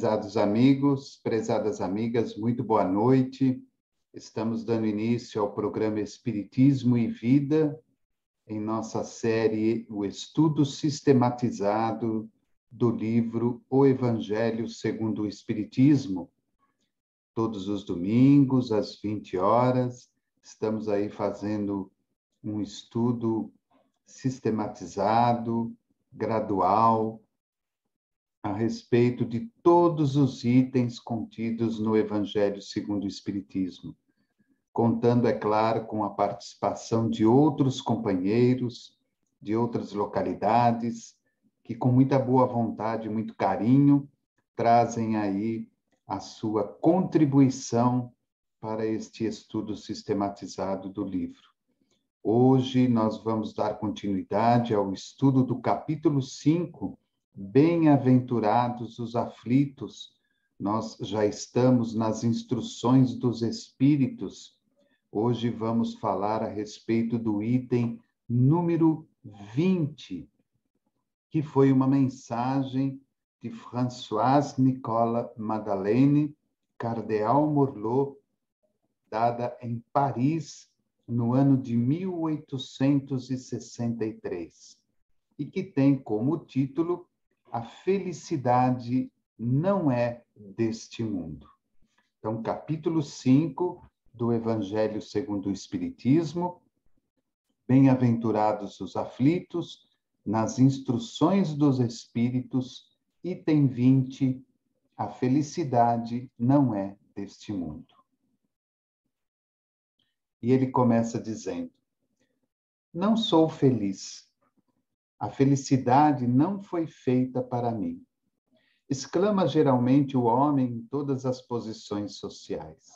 Prezados amigos, prezadas amigas, muito boa noite. Estamos dando início ao programa Espiritismo e Vida, em nossa série O Estudo Sistematizado do livro O Evangelho segundo o Espiritismo. Todos os domingos, às 20 horas, estamos aí fazendo um estudo sistematizado, gradual, a respeito de todos os itens contidos no Evangelho segundo o Espiritismo, contando, é claro, com a participação de outros companheiros, de outras localidades, que com muita boa vontade, muito carinho, trazem aí a sua contribuição para este estudo sistematizado do livro. Hoje nós vamos dar continuidade ao estudo do capítulo 5, Bem-aventurados os aflitos. Nós já estamos nas instruções dos Espíritos. Hoje vamos falar a respeito do item número 20, que foi uma mensagem de Françoise Nicolas Madeleine, Cardeal Morlot, dada em Paris, no ano de 1863, e que tem como título A Felicidade Não É Deste Mundo. Então, capítulo 5 do Evangelho segundo o Espiritismo, Bem-aventurados os aflitos, nas instruções dos Espíritos, item 20, A felicidade não é deste mundo. E ele começa dizendo: não sou feliz. A felicidade não foi feita para mim. Exclama geralmente o homem em todas as posições sociais.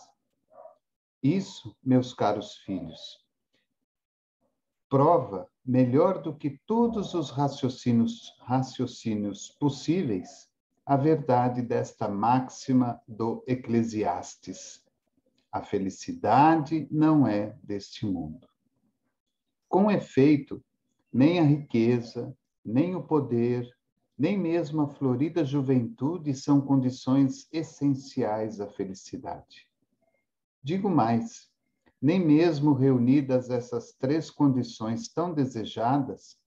Isso, meus caros filhos, prova, melhor do que todos os raciocínios possíveis, a verdade desta máxima do Eclesiastes: a felicidade não é deste mundo. Com efeito, nem a riqueza, nem o poder, nem mesmo a florida juventude são condições essenciais à felicidade. Digo mais, nem mesmo reunidas essas três condições tão desejadas,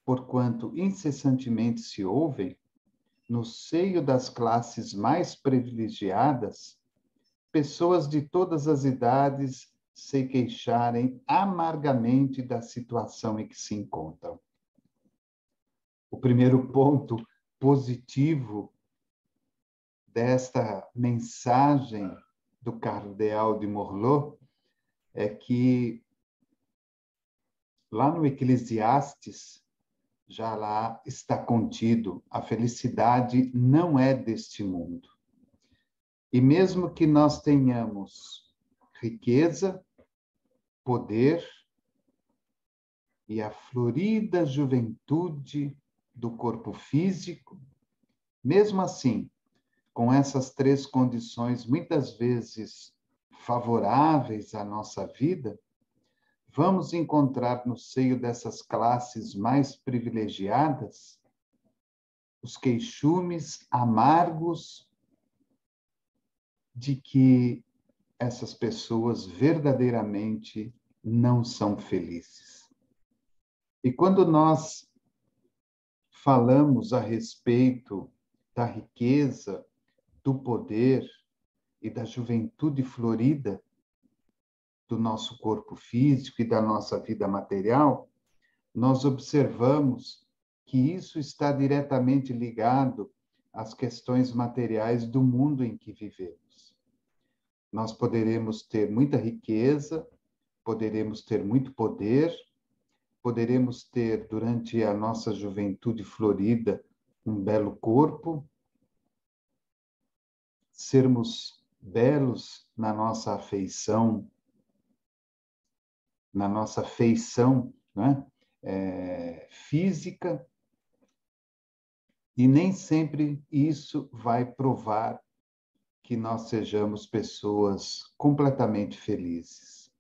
porquanto incessantemente se ouvem, no seio das classes mais privilegiadas, pessoas de todas as idades se queixarem amargamente da situação em que se encontram. O primeiro ponto positivo desta mensagem do Cardeal de Morlot é que lá no Eclesiastes, já lá está contido: a felicidade não é deste mundo. E mesmo que nós tenhamos riqueza, poder e a florida juventude do corpo físico, mesmo assim, com essas três condições muitas vezes favoráveis à nossa vida, vamos encontrar no seio dessas classes mais privilegiadas os queixumes amargos de que essas pessoas verdadeiramente não são felizes. E quando nós falamos a respeito da riqueza, do poder e da juventude florida do nosso corpo físico e da nossa vida material, nós observamos que isso está diretamente ligado às questões materiais do mundo em que vivemos. Nós poderemos ter muita riqueza, poderemos ter muito poder, poderemos ter, durante a nossa juventude florida, um belo corpo, sermos belos na nossa feição, né? Física, e nem sempre isso vai provar que nós sejamos pessoas completamente felizes.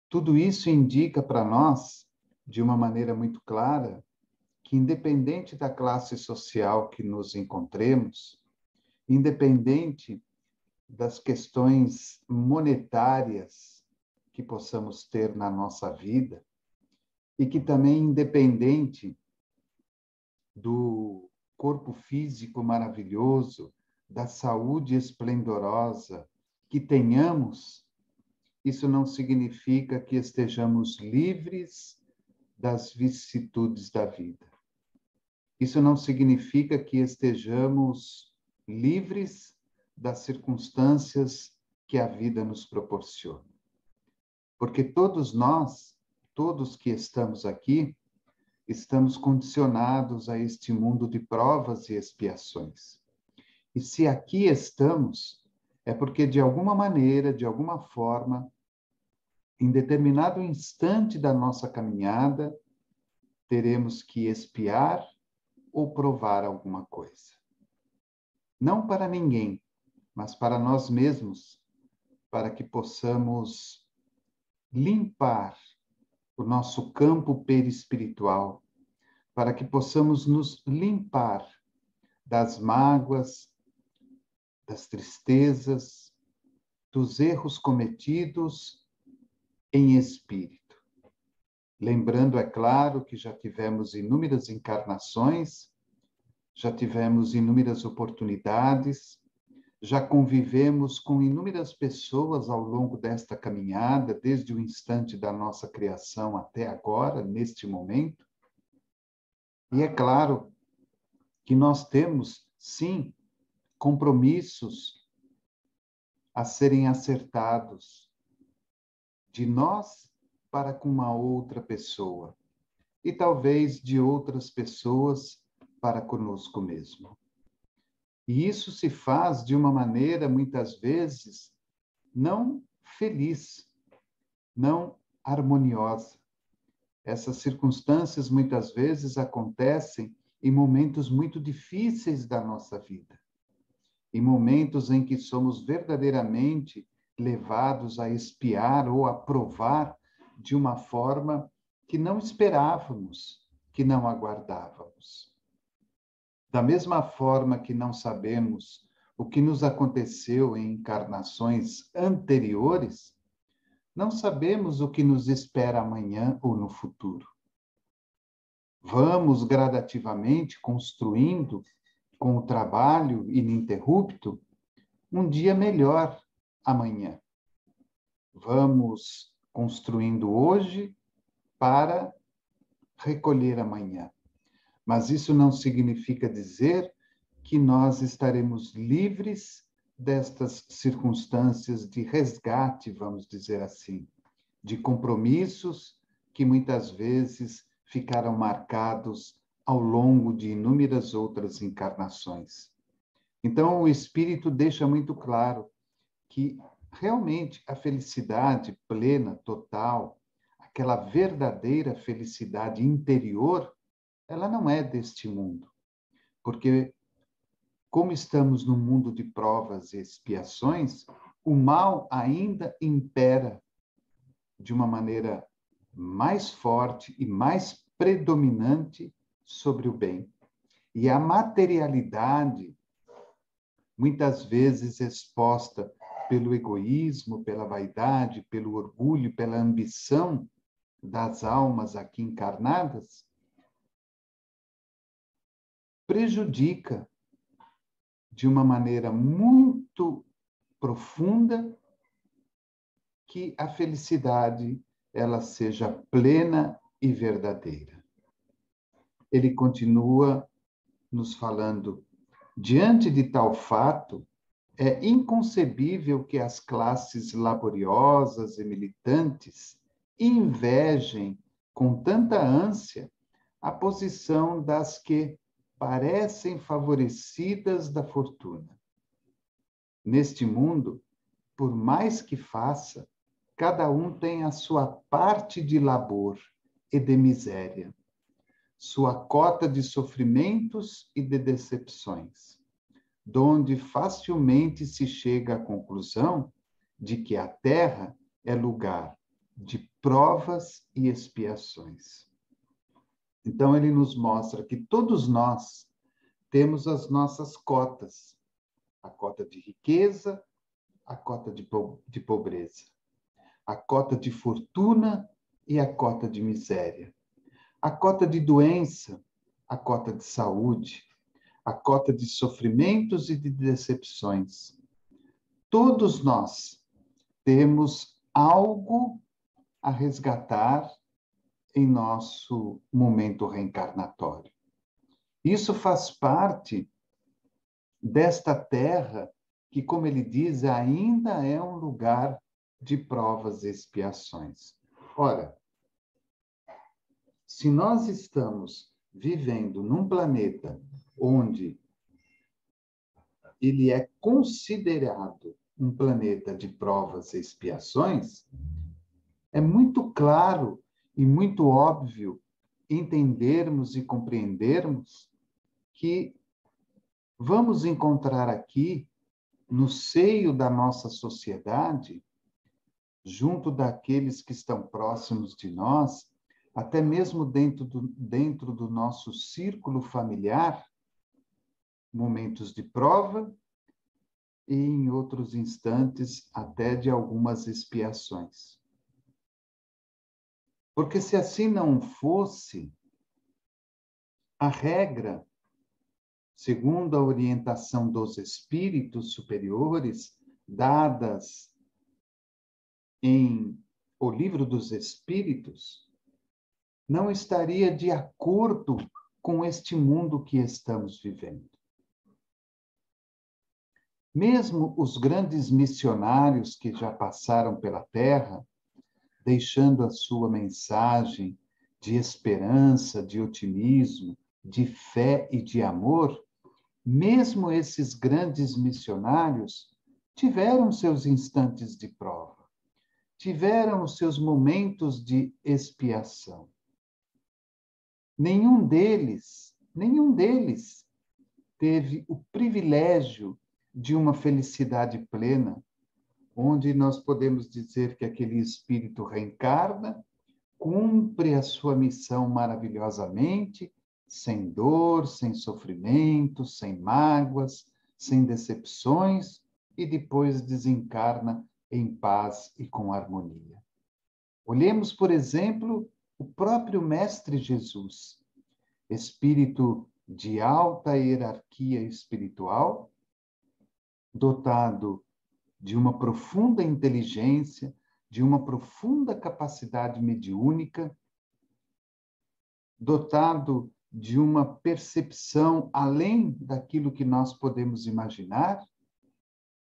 Tudo isso indica para nós, de uma maneira muito clara, que, independente da classe social que nos encontremos, independente das questões monetárias que possamos ter na nossa vida, e que também, independente do corpo físico maravilhoso, da saúde esplendorosa que tenhamos, isso não significa que estejamos livres das vicissitudes da vida. Isso não significa que estejamos livres das circunstâncias que a vida nos proporciona. Porque todos nós, todos que estamos aqui, estamos condicionados a este mundo de provas e expiações. E se aqui estamos, é porque, de alguma maneira, de alguma forma, em determinado instante da nossa caminhada, teremos que expiar ou provar alguma coisa. Não para ninguém, mas para nós mesmos, para que possamos limpar o nosso campo perispiritual, para que possamos nos limpar das mágoas, das tristezas, dos erros cometidos em espírito. Lembrando, é claro, que já tivemos inúmeras encarnações, já tivemos inúmeras oportunidades, já convivemos com inúmeras pessoas ao longo desta caminhada, desde o instante da nossa criação até agora, neste momento. E é claro que nós temos, sim, compromissos a serem acertados de nós para com uma outra pessoa e talvez de outras pessoas para conosco mesmo. E isso se faz de uma maneira, muitas vezes, não feliz, não harmoniosa. Essas circunstâncias, muitas vezes, acontecem em momentos muito difíceis da nossa vida. Em momentos em que somos verdadeiramente levados a expiar ou a provar de uma forma que não esperávamos, que não aguardávamos. Da mesma forma que não sabemos o que nos aconteceu em encarnações anteriores, não sabemos o que nos espera amanhã ou no futuro. Vamos gradativamente construindo, com o trabalho ininterrupto, um dia melhor amanhã. Vamos construindo hoje para recolher amanhã. Mas isso não significa dizer que nós estaremos livres destas circunstâncias de resgate, vamos dizer assim, de compromissos que muitas vezes ficaram marcados ao longo de inúmeras outras encarnações. Então, o Espírito deixa muito claro que realmente a felicidade plena, total, aquela verdadeira felicidade interior, ela não é deste mundo. Porque, como estamos num mundo de provas e expiações, o mal ainda impera de uma maneira mais forte e mais predominante sobre o bem. E a materialidade, muitas vezes exposta pelo egoísmo, pela vaidade, pelo orgulho, pela ambição das almas aqui encarnadas, prejudica de uma maneira muito profunda que a felicidade ela seja plena e verdadeira. Ele continua nos falando: diante de tal fato, é inconcebível que as classes laboriosas e militantes invejem com tanta ânsia a posição das que parecem favorecidas da fortuna. Neste mundo, por mais que faça, cada um tem a sua parte de labor e de miséria, sua cota de sofrimentos e de decepções, donde facilmente se chega à conclusão de que a terra é lugar de provas e expiações. Então, ele nos mostra que todos nós temos as nossas cotas. A cota de riqueza, a cota de pobreza. A cota de fortuna e a cota de miséria. A cota de doença, a cota de saúde, a cota de sofrimentos e de decepções. Todos nós temos algo a resgatar em nosso momento reencarnatório. Isso faz parte desta terra que, como ele diz, ainda é um lugar de provas e expiações. Ora, se nós estamos vivendo num planeta onde ele é considerado um planeta de provas e expiações, é muito claro e muito óbvio entendermos e compreendermos que vamos encontrar aqui, no seio da nossa sociedade, junto daqueles que estão próximos de nós, até mesmo dentro do nosso círculo familiar, momentos de prova e, em outros instantes, até de algumas expiações. Porque se assim não fosse, a regra, segundo a orientação dos espíritos superiores, dadas em O Livro dos Espíritos, não estaria de acordo com este mundo que estamos vivendo. Mesmo os grandes missionários que já passaram pela Terra, deixando a sua mensagem de esperança, de otimismo, de fé e de amor, mesmo esses grandes missionários tiveram seus instantes de prova, tiveram os seus momentos de expiação. Nenhum deles teve o privilégio de uma felicidade plena, onde nós podemos dizer que aquele espírito reencarna, cumpre a sua missão maravilhosamente, sem dor, sem sofrimento, sem mágoas, sem decepções, e depois desencarna em paz e com harmonia. Olhemos, por exemplo, o próprio Mestre Jesus, espírito de alta hierarquia espiritual, dotado de uma profunda inteligência, de uma profunda capacidade mediúnica, dotado de uma percepção além daquilo que nós podemos imaginar,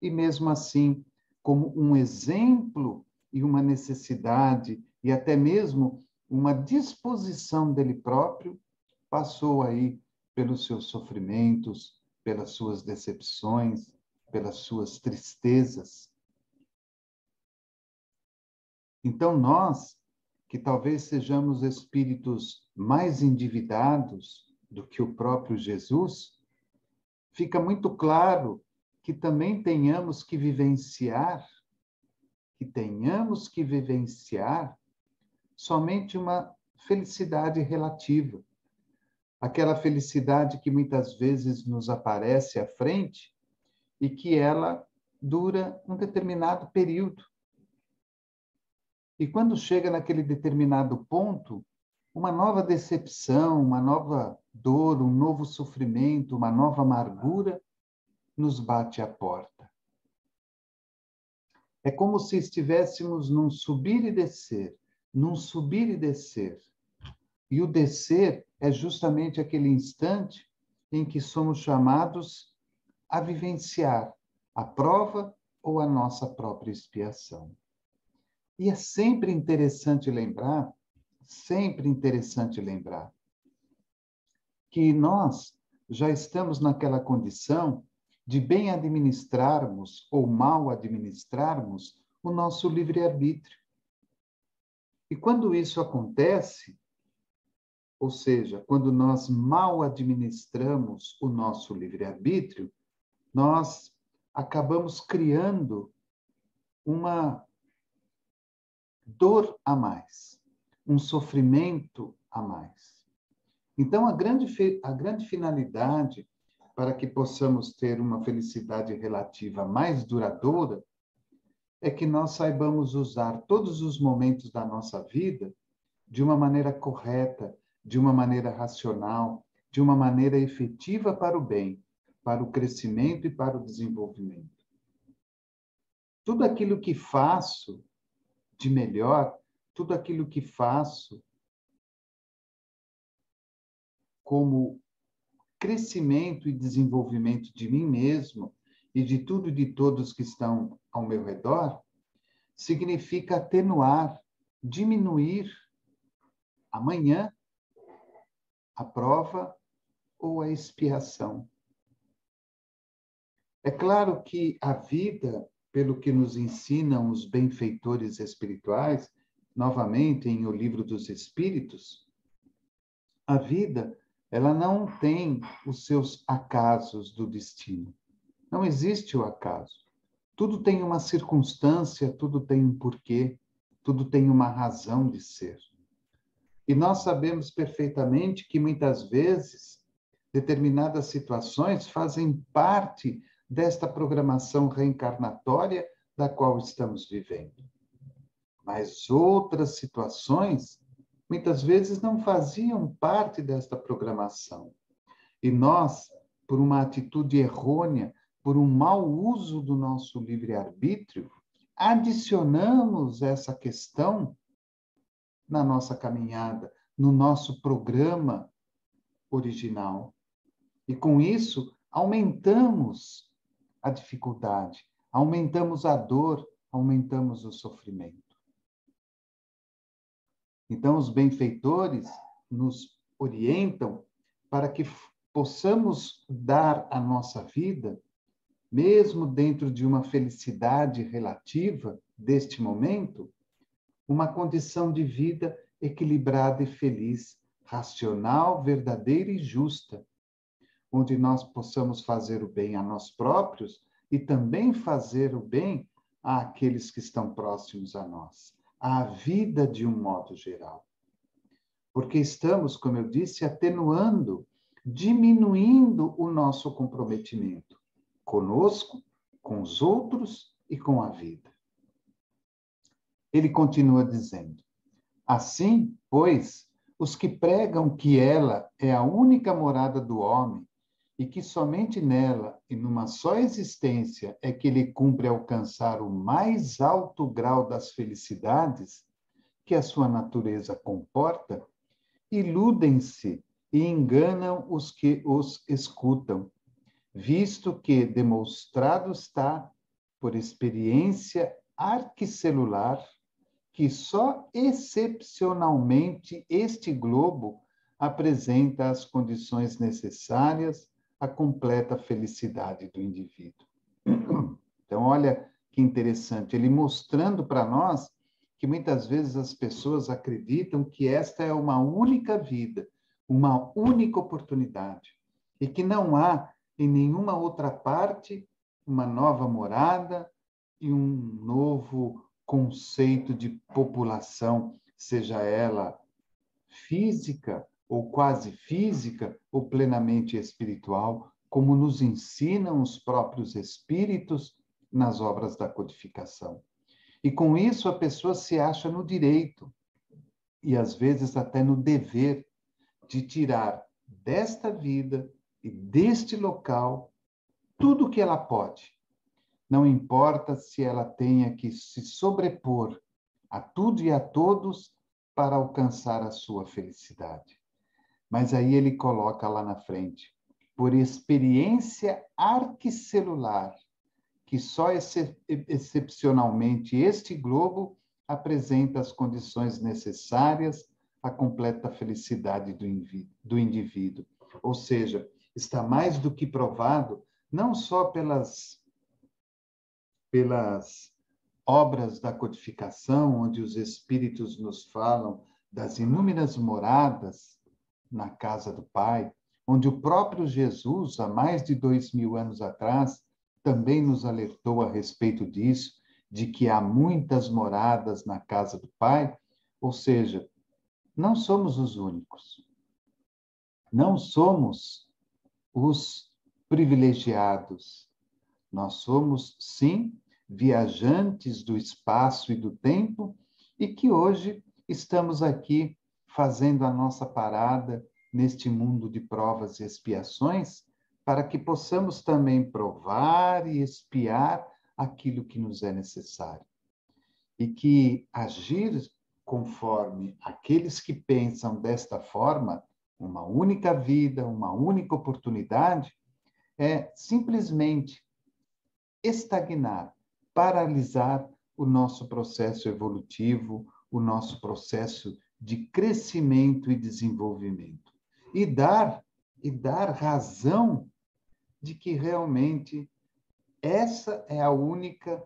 e mesmo assim, como um exemplo e uma necessidade, e até mesmo uma disposição dele próprio, passou aí pelos seus sofrimentos, pelas suas decepções, pelas suas tristezas. Então, nós, que talvez sejamos espíritos mais endividados do que o próprio Jesus, fica muito claro que também tenhamos que vivenciar somente uma felicidade relativa. Aquela felicidade que muitas vezes nos aparece à frente e que ela dura um determinado período. E quando chega naquele determinado ponto, uma nova decepção, uma nova dor, um novo sofrimento, uma nova amargura nos bate à porta. É como se estivéssemos num subir e descer, num subir e descer. E o descer é justamente aquele instante em que somos chamados a vivenciar a prova ou a nossa própria expiação. E é sempre interessante lembrar que nós já estamos naquela condição de bem administrarmos ou mal administrarmos o nosso livre-arbítrio. E quando isso acontece, ou seja, quando nós mal administramos o nosso livre-arbítrio, nós acabamos criando uma dor a mais, um sofrimento a mais. Então, a grande finalidade para que possamos ter uma felicidade relativa mais duradoura é que nós saibamos usar todos os momentos da nossa vida de uma maneira correta, de uma maneira racional, de uma maneira efetiva para o bem, para o crescimento e para o desenvolvimento. Tudo aquilo que faço de melhor, tudo aquilo que faço como crescimento e desenvolvimento de mim mesmo e de tudo e de todos que estão ao meu redor, significa atenuar, diminuir amanhã a prova ou a expiação. É claro que a vida, pelo que nos ensinam os benfeitores espirituais, novamente em O Livro dos Espíritos, a vida, ela não tem os seus acasos do destino. Não existe o acaso. Tudo tem uma circunstância, tudo tem um porquê, tudo tem uma razão de ser. E nós sabemos perfeitamente que muitas vezes determinadas situações fazem parte desta programação reencarnatória da qual estamos vivendo. Mas outras situações muitas vezes não faziam parte desta programação. E nós, por uma atitude errônea, por um mau uso do nosso livre-arbítrio, adicionamos essa questão na nossa caminhada, no nosso programa original. E com isso, aumentamos a dificuldade, aumentamos a dor, aumentamos o sofrimento. Então, os benfeitores nos orientam para que possamos dar à nossa vida, mesmo dentro de uma felicidade relativa deste momento, uma condição de vida equilibrada e feliz, racional, verdadeira e justa, onde nós possamos fazer o bem a nós próprios e também fazer o bem àqueles que estão próximos a nós, à vida de um modo geral. Porque estamos, como eu disse, atenuando, diminuindo o nosso comprometimento conosco, com os outros e com a vida. Ele continua dizendo: assim, pois, os que pregam que ela é a única morada do homem e que somente nela e numa só existência é que ele cumpre alcançar o mais alto grau das felicidades que a sua natureza comporta, iludem-se e enganam os que os escutam, visto que demonstrado está, por experiência arquicelular, que só excepcionalmente este globo apresenta as condições necessárias à completa felicidade do indivíduo. Então, olha que interessante, ele mostrando para nós que muitas vezes as pessoas acreditam que esta é uma única vida, uma única oportunidade, e que não há em nenhuma outra parte uma nova morada e um novo conceito de população, seja ela física ou quase física ou plenamente espiritual, como nos ensinam os próprios espíritos nas obras da codificação. E com isso a pessoa se acha no direito e às vezes até no dever de tirar desta vida e deste local tudo o que ela pode. Não importa se ela tenha que se sobrepor a tudo e a todos para alcançar a sua felicidade. Mas aí ele coloca lá na frente, por experiência arquicelular, que só excepcionalmente este globo apresenta as condições necessárias à completa felicidade do indivíduo. Ou seja, está mais do que provado, não só pelas obras da codificação, onde os espíritos nos falam das inúmeras moradas na casa do Pai, onde o próprio Jesus, há mais de 2000 anos atrás, também nos alertou a respeito disso, de que há muitas moradas na casa do Pai, ou seja, não somos os únicos. Não somos os privilegiados. Nós somos, sim, viajantes do espaço e do tempo e que hoje estamos aqui fazendo a nossa parada neste mundo de provas e expiações para que possamos também provar e expiar aquilo que nos é necessário. E que agir conforme aqueles que pensam desta forma, uma única vida, uma única oportunidade, é simplesmente estagnar, paralisar o nosso processo evolutivo, o nosso processo de crescimento e desenvolvimento. E dar razão de que realmente essa é a única,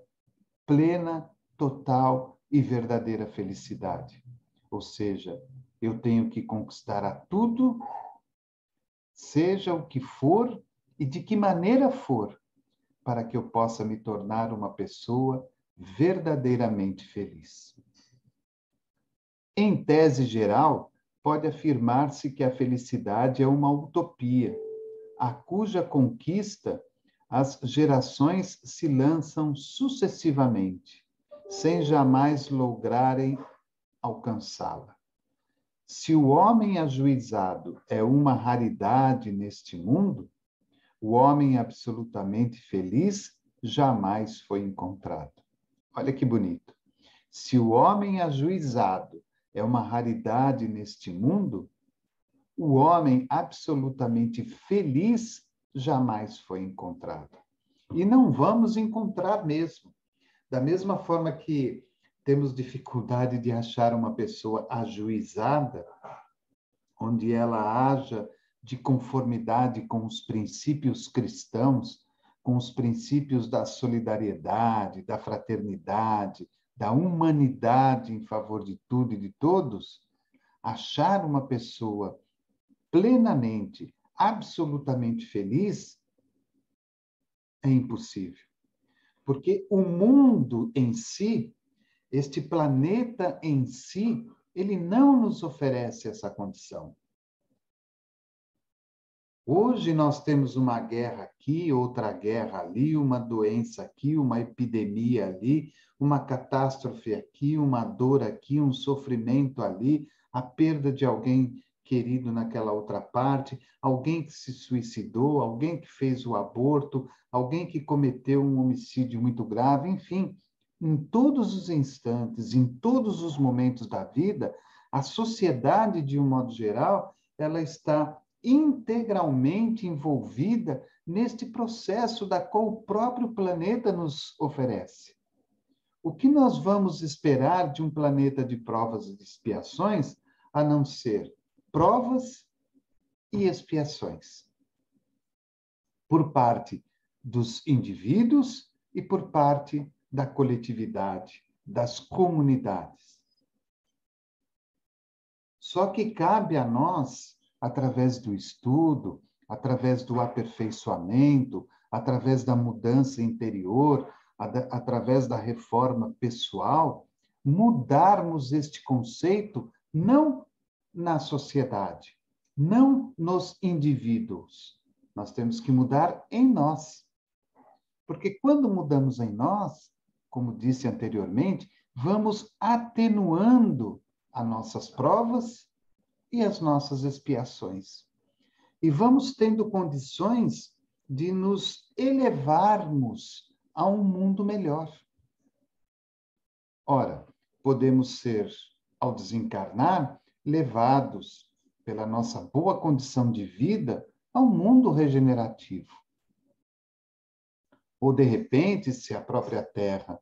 plena, total e verdadeira felicidade. Ou seja, eu tenho que conquistar a tudo, seja o que for e de que maneira for, para que eu possa me tornar uma pessoa verdadeiramente feliz. Em tese geral, pode afirmar-se que a felicidade é uma utopia, a cuja conquista as gerações se lançam sucessivamente, sem jamais lograrem alcançá-la. Se o homem ajuizado é uma raridade neste mundo, o homem absolutamente feliz jamais foi encontrado. Olha que bonito. Se o homem ajuizado é uma raridade neste mundo, o homem absolutamente feliz jamais foi encontrado. E não vamos encontrar mesmo. Da mesma forma que temos dificuldade de achar uma pessoa ajuizada, onde ela haja de conformidade com os princípios cristãos, com os princípios da solidariedade, da fraternidade, da humanidade em favor de tudo e de todos, achar uma pessoa plenamente, absolutamente feliz é impossível. Porque o mundo em si, este planeta em si, ele não nos oferece essa condição. Hoje nós temos uma guerra aqui, outra guerra ali, uma doença aqui, uma epidemia ali, uma catástrofe aqui, uma dor aqui, um sofrimento ali, a perda de alguém querido naquela outra parte, alguém que se suicidou, alguém que fez o aborto, alguém que cometeu um homicídio muito grave, enfim, em todos os instantes, em todos os momentos da vida, a sociedade, de um modo geral, ela está integralmente envolvida neste processo da qual o próprio planeta nos oferece. O que nós vamos esperar de um planeta de provas e de expiações, a não ser provas e expiações, por parte dos indivíduos e por parte da coletividade, das comunidades. Só que cabe a nós, através do estudo, através do aperfeiçoamento, através da mudança interior, através da reforma pessoal, mudarmos este conceito não na sociedade, não nos indivíduos. Nós temos que mudar em nós. Porque quando mudamos em nós, como disse anteriormente, vamos atenuando as nossas provas e as nossas expiações. E vamos tendo condições de nos elevarmos a um mundo melhor. Ora, podemos ser, ao desencarnar, levados pela nossa boa condição de vida a um mundo regenerativo. Ou, de repente, se a própria Terra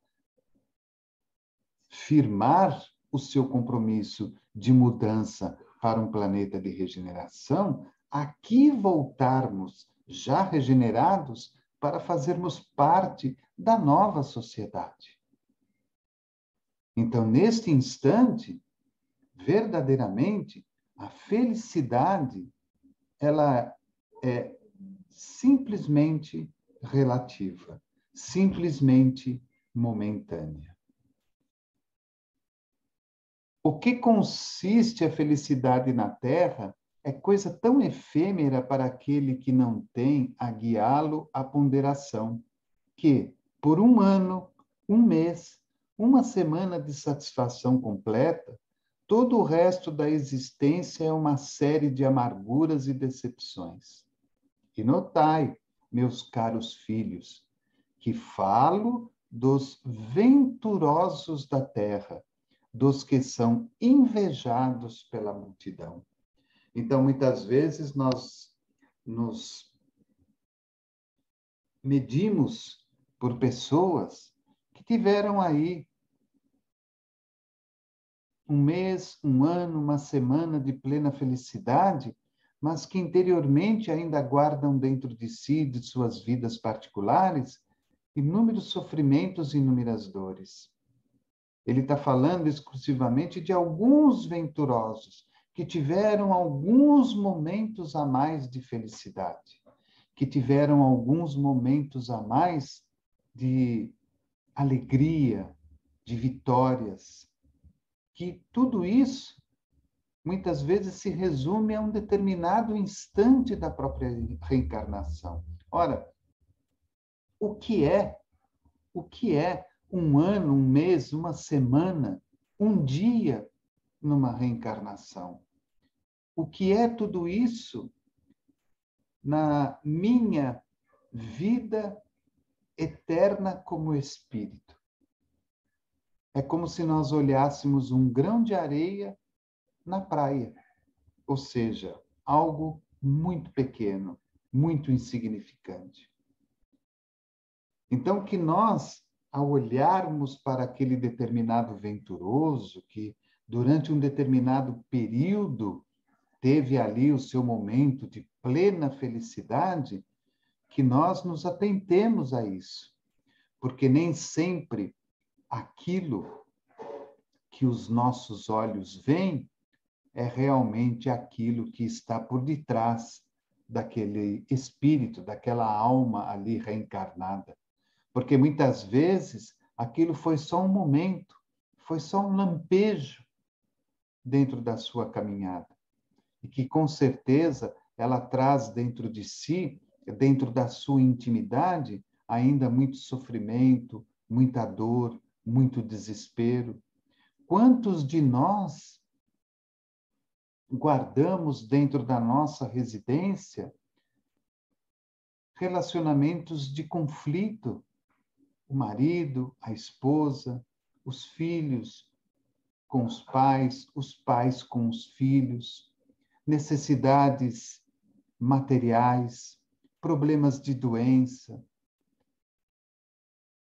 firmar o seu compromisso de mudança para um planeta de regeneração, aqui voltarmos já regenerados para fazermos parte da nova sociedade. Então, neste instante, verdadeiramente, a felicidade, ela é simplesmente relativa, simplesmente momentânea. O que consiste a felicidade na Terra é coisa tão efêmera para aquele que não tem a guiá-lo à ponderação, que, por um ano, um mês, uma semana de satisfação completa, todo o resto da existência é uma série de amarguras e decepções. E notai, meus caros filhos, que falo dos venturosos da terra, dos que são invejados pela multidão. Então, muitas vezes, nós nos medimos por pessoas que tiveram aí um mês, um ano, uma semana de plena felicidade, mas que interiormente ainda guardam dentro de si, de suas vidas particulares, inúmeros sofrimentos e inúmeras dores. Ele está falando exclusivamente de alguns venturosos que tiveram alguns momentos a mais de felicidade, que tiveram alguns momentos a mais de alegria, de vitórias, que tudo isso muitas vezes se resume a um determinado instante da própria reencarnação. Ora, o que é? O que é um ano, um mês, uma semana, um dia numa reencarnação? O que é tudo isso na minha vida eterna como espírito? É como se nós olhássemos um grão de areia na praia, ou seja, algo muito pequeno, muito insignificante. Então, que nós, ao olharmos para aquele determinado venturoso, que durante um determinado período teve ali o seu momento de plena felicidade, que nós nos atentemos a isso, porque nem sempre aquilo que os nossos olhos veem é realmente aquilo que está por detrás daquele espírito, daquela alma ali reencarnada. Porque muitas vezes aquilo foi só um momento, foi só um lampejo dentro da sua caminhada. E que com certeza ela traz dentro de si, dentro da sua intimidade, ainda muito sofrimento, muita dor, muito desespero. Quantos de nós guardamos dentro da nossa residência relacionamentos de conflito? O marido, a esposa, os filhos com os pais com os filhos, necessidades materiais, problemas de doença,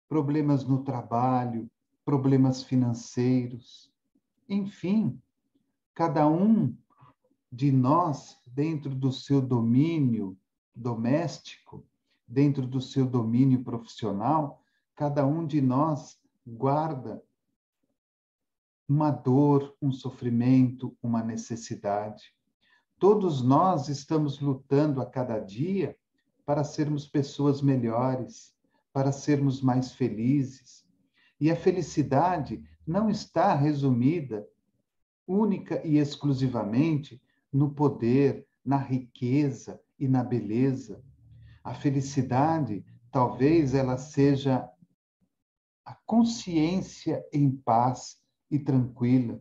problemas no trabalho, problemas financeiros, enfim, cada um de nós, dentro do seu domínio doméstico, dentro do seu domínio profissional, cada um de nós guarda uma dor, um sofrimento, uma necessidade. Todos nós estamos lutando a cada dia para sermos pessoas melhores, para sermos mais felizes. E a felicidade não está resumida única e exclusivamente no poder, na riqueza e na beleza. A felicidade, talvez ela seja a consciência em paz e tranquila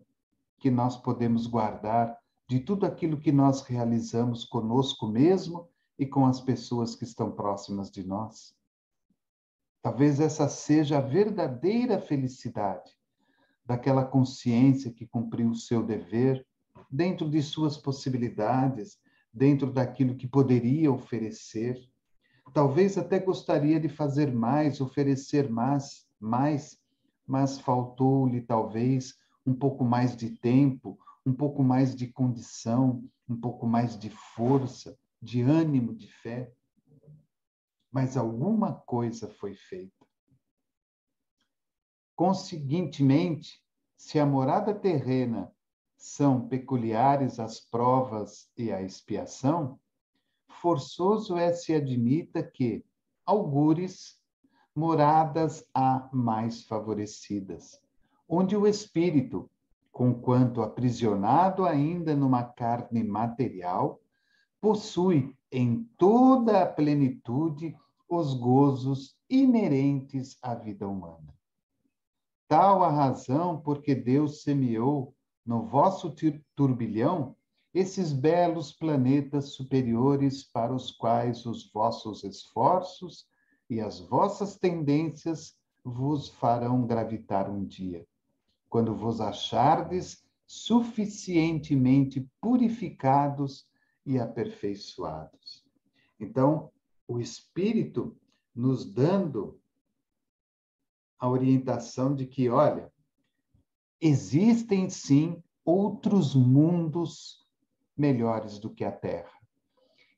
que nós podemos guardar de tudo aquilo que nós realizamos conosco mesmo e com as pessoas que estão próximas de nós. Talvez essa seja a verdadeira felicidade, daquela consciência que cumpriu o seu dever dentro de suas possibilidades, dentro daquilo que poderia oferecer. Talvez até gostaria de fazer mais, oferecer mas faltou-lhe talvez um pouco mais de tempo, um pouco mais de condição, um pouco mais de força, de ânimo, de fé. Mas alguma coisa foi feita. Conseguintemente, se a morada terrena são peculiares as provas e a expiação, forçoso é se admita que, algures, moradas há mais favorecidas, onde o espírito, conquanto aprisionado ainda numa carne material, possui em toda a plenitude os gozos inerentes à vida humana. Tal a razão porque Deus semeou no vosso turbilhão esses belos planetas superiores para os quais os vossos esforços e as vossas tendências vos farão gravitar um dia, quando vos achardes suficientemente purificados e aperfeiçoados. Então, o Espírito nos dando a orientação de que, olha, existem sim outros mundos melhores do que a Terra.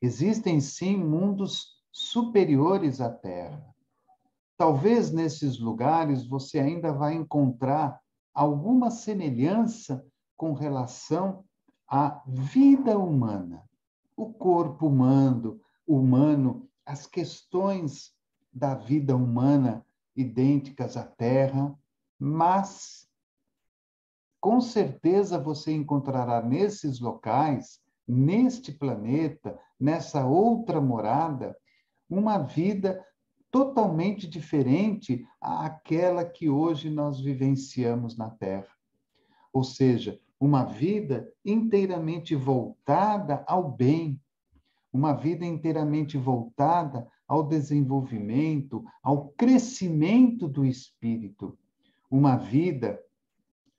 Existem sim mundos superiores à Terra. Talvez nesses lugares você ainda vai encontrar alguma semelhança com relação à vida humana, o corpo humano, as questões da vida humana idênticas à Terra, mas com certeza você encontrará nesses locais, neste planeta, nessa outra morada, uma vida totalmente diferente àquela que hoje nós vivenciamos na Terra. Ou seja, uma vida inteiramente voltada ao bem, uma vida inteiramente voltada ao desenvolvimento, ao crescimento do espírito, uma vida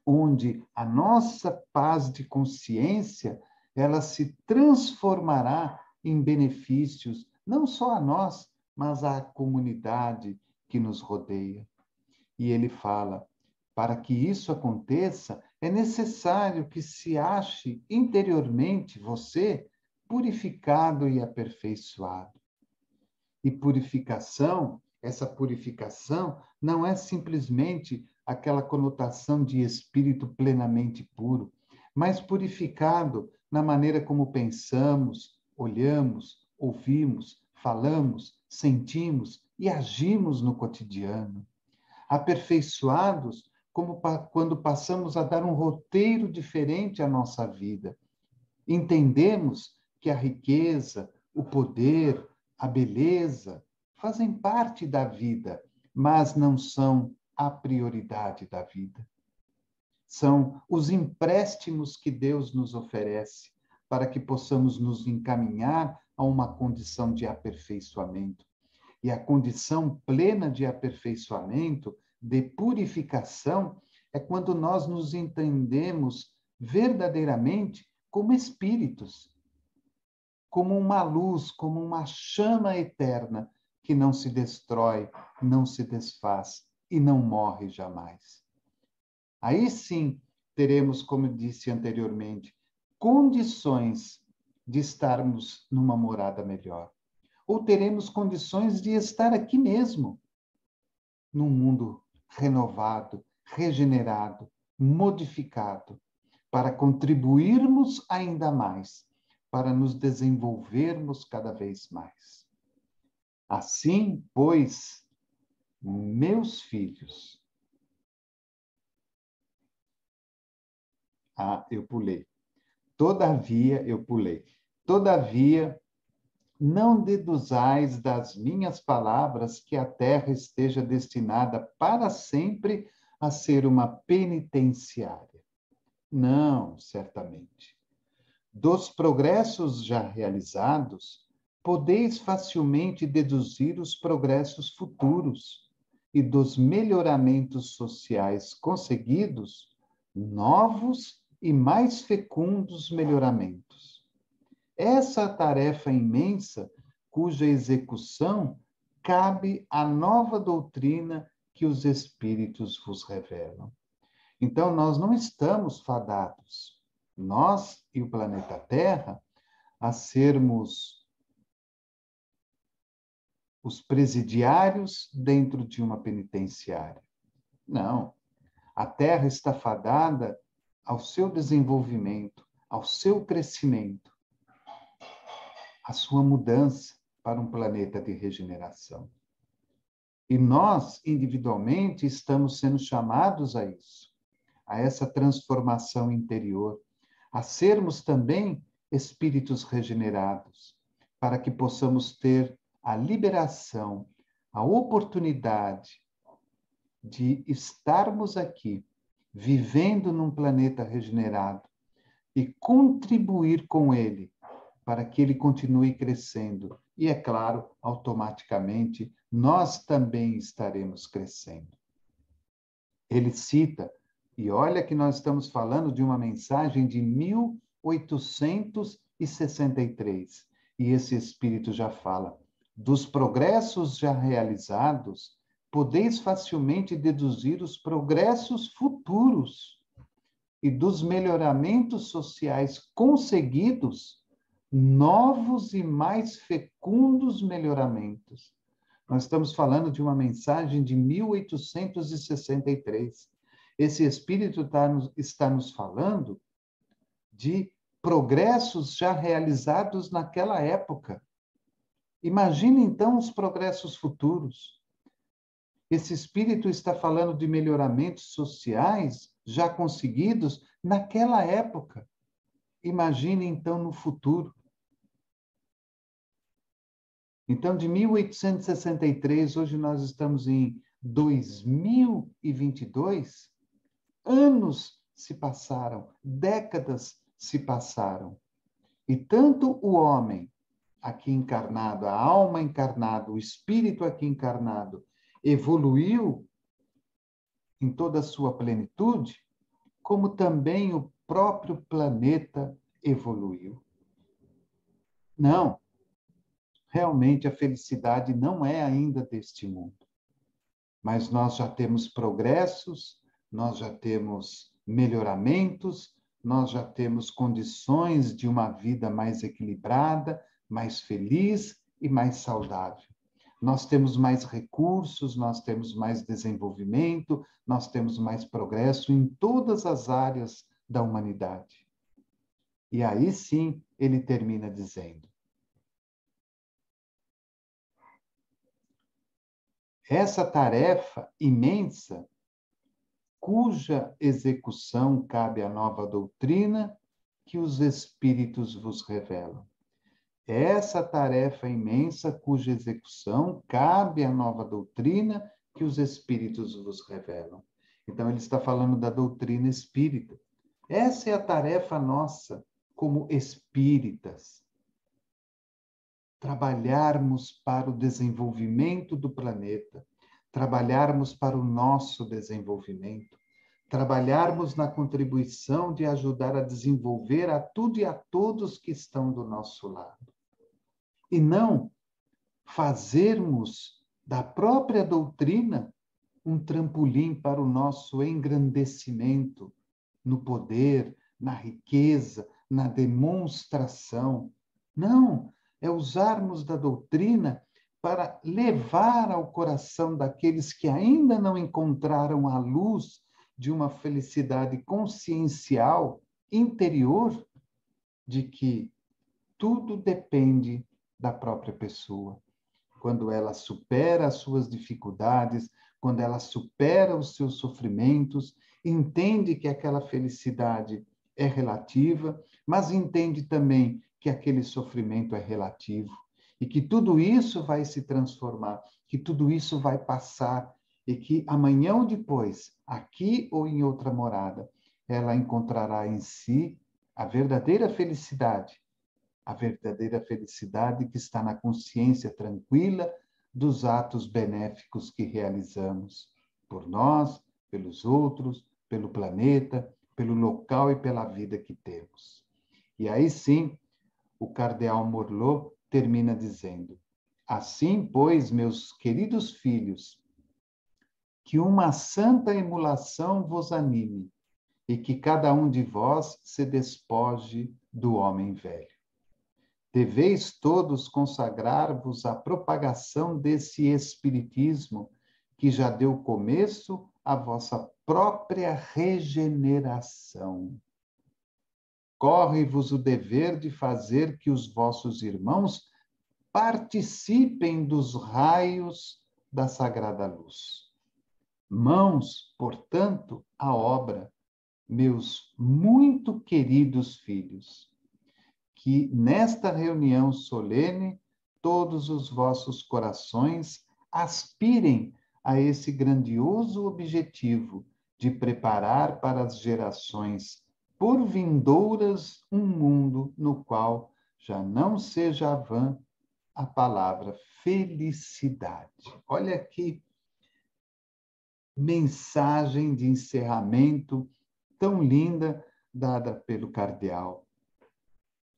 onde a nossa paz de consciência ela se transformará em benefícios não só a nós, mas à comunidade que nos rodeia. E ele fala, para que isso aconteça, é necessário que se ache interiormente você purificado e aperfeiçoado. E purificação, essa purificação não é simplesmente aquela conotação de espírito plenamente puro, mas purificado na maneira como pensamos, olhamos, ouvimos, falamos, sentimos e agimos no cotidiano. Aperfeiçoados como quando passamos a dar um roteiro diferente à nossa vida. Entendemos que a riqueza, o poder, a beleza fazem parte da vida, mas não são a prioridade da vida. São os empréstimos que Deus nos oferece para que possamos nos encaminhar a uma condição de aperfeiçoamento. E a condição plena de aperfeiçoamento, de purificação, é quando nós nos entendemos verdadeiramente como espíritos, como uma luz, como uma chama eterna que não se destrói, não se desfaz e não morre jamais. Aí sim teremos, como eu disse anteriormente, condições de estarmos numa morada melhor. Ou teremos condições de estar aqui mesmo, num mundo renovado, regenerado, modificado, para contribuirmos ainda mais, para nos desenvolvermos cada vez mais. Assim, pois, meus filhos. Eu pulei. Todavia, eu pulei. Todavia, não deduzais das minhas palavras que a terra esteja destinada para sempre a ser uma penitenciária. Não, certamente. Dos progressos já realizados, podeis facilmente deduzir os progressos futuros, e dos melhoramentos sociais conseguidos, novos e mais fecundos melhoramentos. Essa tarefa imensa, cuja execução cabe à nova doutrina que os Espíritos vos revelam. Então, nós não estamos fadados, nós e o planeta Terra, a sermos os presidiários dentro de uma penitenciária. Não. A Terra está fadada ao seu desenvolvimento, ao seu crescimento, à sua mudança para um planeta de regeneração. E nós, individualmente, estamos sendo chamados a isso, a essa transformação interior, a sermos também espíritos regenerados, para que possamos ter a liberação, a oportunidade de estarmos aqui, vivendo num planeta regenerado e contribuir com ele para que ele continue crescendo. E, é claro, automaticamente, nós também estaremos crescendo. Ele cita, e olha que nós estamos falando de uma mensagem de 1863, e esse Espírito já fala: dos progressos já realizados, podeis facilmente deduzir os progressos futuros, e dos melhoramentos sociais conseguidos, novos e mais fecundos melhoramentos. Nós estamos falando de uma mensagem de 1863. Esse Espírito está nos falando de progressos já realizados naquela época. Imagine, então, os progressos futuros. Esse Espírito está falando de melhoramentos sociais já conseguidos naquela época. Imagine, então, no futuro. Então, de 1863, hoje nós estamos em 2022, anos se passaram, décadas se passaram. E tanto o homem aqui encarnado, a alma encarnada, o espírito aqui encarnado, evoluiu em toda a sua plenitude, como também o próprio planeta evoluiu. Não, realmente a felicidade não é ainda deste mundo. Mas nós já temos progressos, nós já temos melhoramentos, nós já temos condições de uma vida mais equilibrada, mais feliz e mais saudável. Nós temos mais recursos, nós temos mais desenvolvimento, nós temos mais progresso em todas as áreas da humanidade. E aí sim, ele termina dizendo: essa tarefa imensa, cuja execução cabe à nova doutrina que os Espíritos vos revelam. Essa tarefa imensa, cuja execução cabe à nova doutrina que os Espíritos vos revelam. Então, ele está falando da doutrina espírita. Essa é a tarefa nossa como espíritas. Trabalharmos para o desenvolvimento do planeta, trabalharmos para o nosso desenvolvimento, trabalharmos na contribuição de ajudar a desenvolver a tudo e a todos que estão do nosso lado. E não fazermos da própria doutrina um trampolim para o nosso engrandecimento no poder, na riqueza, na demonstração. Não, é usarmos da doutrina para levar ao coração daqueles que ainda não encontraram a luz de uma felicidade consciencial interior, de que tudo depende da própria pessoa. Quando ela supera as suas dificuldades, quando ela supera os seus sofrimentos, entende que aquela felicidade é relativa, mas entende também que aquele sofrimento é relativo e que tudo isso vai se transformar, que tudo isso vai passar e que amanhã ou depois, aqui ou em outra morada, ela encontrará em si a verdadeira felicidade que está na consciência tranquila dos atos benéficos que realizamos por nós, pelos outros, pelo planeta, pelo local e pela vida que temos. E aí sim, o cardeal Morlot termina dizendo: assim, pois, meus queridos filhos, que uma santa emulação vos anime e que cada um de vós se despoje do homem velho. Deveis todos consagrar-vos à propagação desse espiritismo que já deu começo à vossa própria regeneração. Corre-vos o dever de fazer que os vossos irmãos participem dos raios da sagrada luz. Mãos, portanto, à obra, meus muito queridos filhos, que nesta reunião solene todos os vossos corações aspirem a esse grandioso objetivo de preparar para as gerações por vindouras um mundo no qual já não seja vã a palavra felicidade. Olha que mensagem de encerramento tão linda dada pelo cardeal.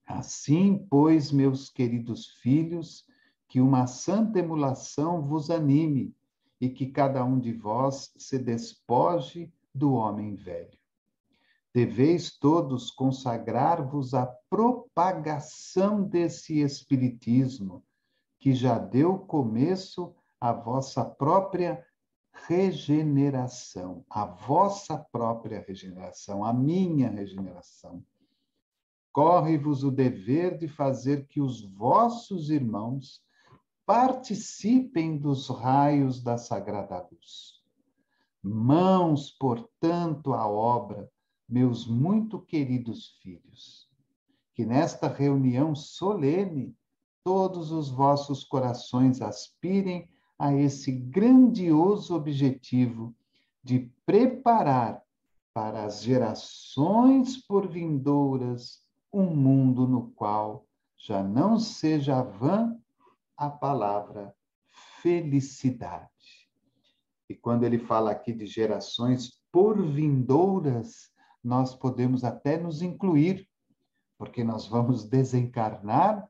Assim, pois, meus queridos filhos, que uma santa emulação vos anime e que cada um de vós se despoje do homem velho. Deveis todos consagrar-vos à propagação desse espiritismo, que já deu começo à vossa própria regeneração, a vossa própria regeneração, a minha regeneração. Corre-vos o dever de fazer que os vossos irmãos participem dos raios da sagrada luz. Mãos, portanto, à obra, meus muito queridos filhos, que nesta reunião solene todos os vossos corações aspirem a esse grandioso objetivo de preparar para as gerações por vindouras um mundo no qual já não seja vã a palavra felicidade. E quando ele fala aqui de gerações por vindouras, nós podemos até nos incluir, porque nós vamos desencarnar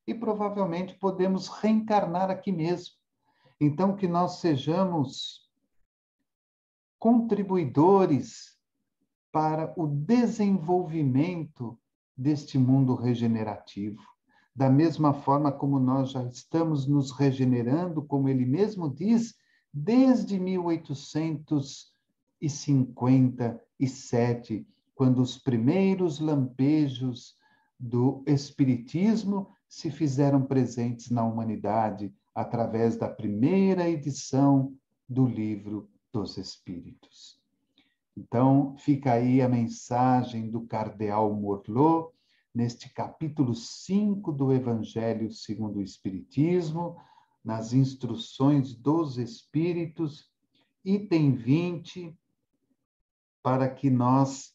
e provavelmente podemos reencarnar aqui mesmo. Então, que nós sejamos contribuidores para o desenvolvimento deste mundo regenerativo. Da mesma forma como nós já estamos nos regenerando, como ele mesmo diz, desde 1857, quando os primeiros lampejos do Espiritismo se fizeram presentes na humanidade através da primeira edição do Livro dos Espíritos. Então, fica aí a mensagem do cardeal Morlot, neste capítulo 5 do Evangelho segundo o Espiritismo, nas instruções dos Espíritos, item 20, para que nós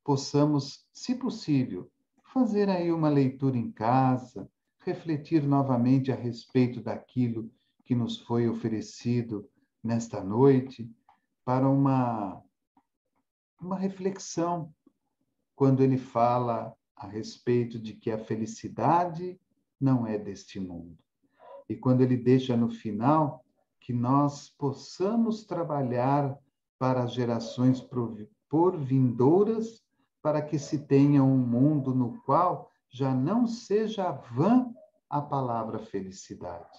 possamos, se possível, fazer aí uma leitura em casa, refletir novamente a respeito daquilo que nos foi oferecido nesta noite, para uma reflexão, quando ele fala a respeito de que a felicidade não é deste mundo. E quando ele deixa no final que nós possamos trabalhar para as gerações por vindouras, para que se tenha um mundo no qual já não seja vã a palavra felicidade.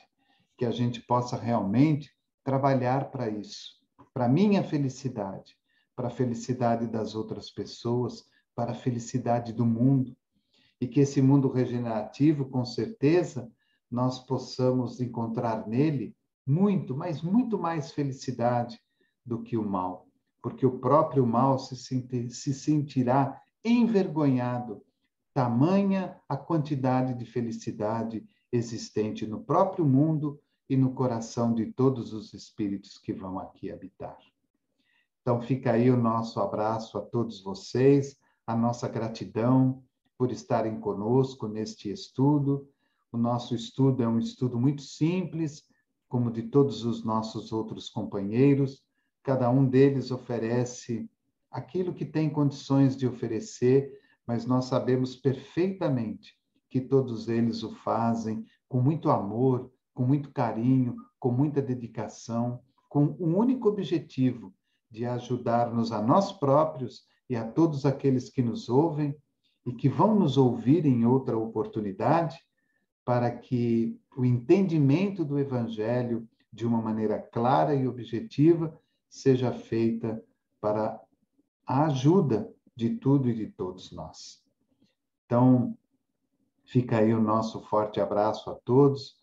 Que a gente possa realmente trabalhar para isso, para a minha felicidade, para a felicidade das outras pessoas, para a felicidade do mundo. E que esse mundo regenerativo, com certeza, nós possamos encontrar nele muito, mas muito mais felicidade do que o mal. Porque o próprio mal se sentirá envergonhado, tamanha a quantidade de felicidade existente no próprio mundo e no coração de todos os espíritos que vão aqui habitar. Então, fica aí o nosso abraço a todos vocês, a nossa gratidão por estarem conosco neste estudo. O nosso estudo é um estudo muito simples, como de todos os nossos outros companheiros. Cada um deles oferece aquilo que tem condições de oferecer, mas nós sabemos perfeitamente que todos eles o fazem com muito amor, com muito carinho, com muita dedicação, com um único objetivo, de ajudar-nos a nós próprios e a todos aqueles que nos ouvem e que vão nos ouvir em outra oportunidade, para que o entendimento do Evangelho, de uma maneira clara e objetiva, seja feita para a ajuda de tudo e de todos nós. Então, fica aí o nosso forte abraço a todos,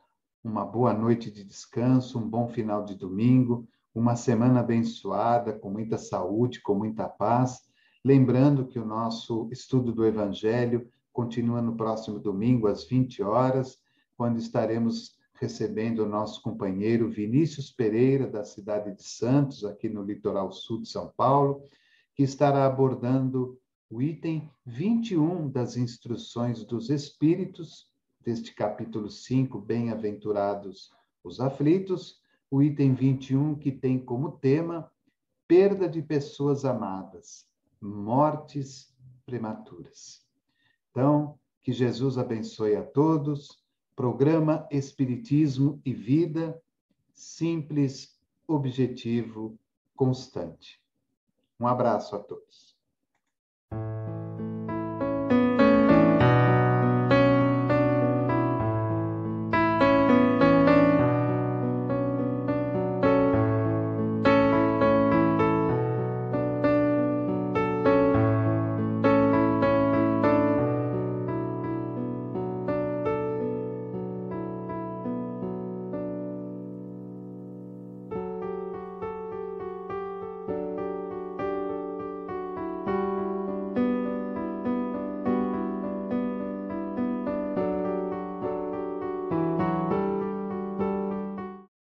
uma boa noite de descanso, um bom final de domingo, uma semana abençoada, com muita saúde, com muita paz, Lembrando que o nosso estudo do Evangelho continua no próximo domingo, às 20 horas, quando estaremos recebendo o nosso companheiro Vinícius Pereira, da cidade de Santos, aqui no litoral sul de São Paulo, que estará abordando o item 21 das instruções dos Espíritos, deste capítulo 5, Bem-aventurados os aflitos, o item 21, que tem como tema perda de pessoas amadas, mortes prematuras. Então, que Jesus abençoe a todos. Programa Espiritismo e Vida, simples, objetivo, constante. Um abraço a todos.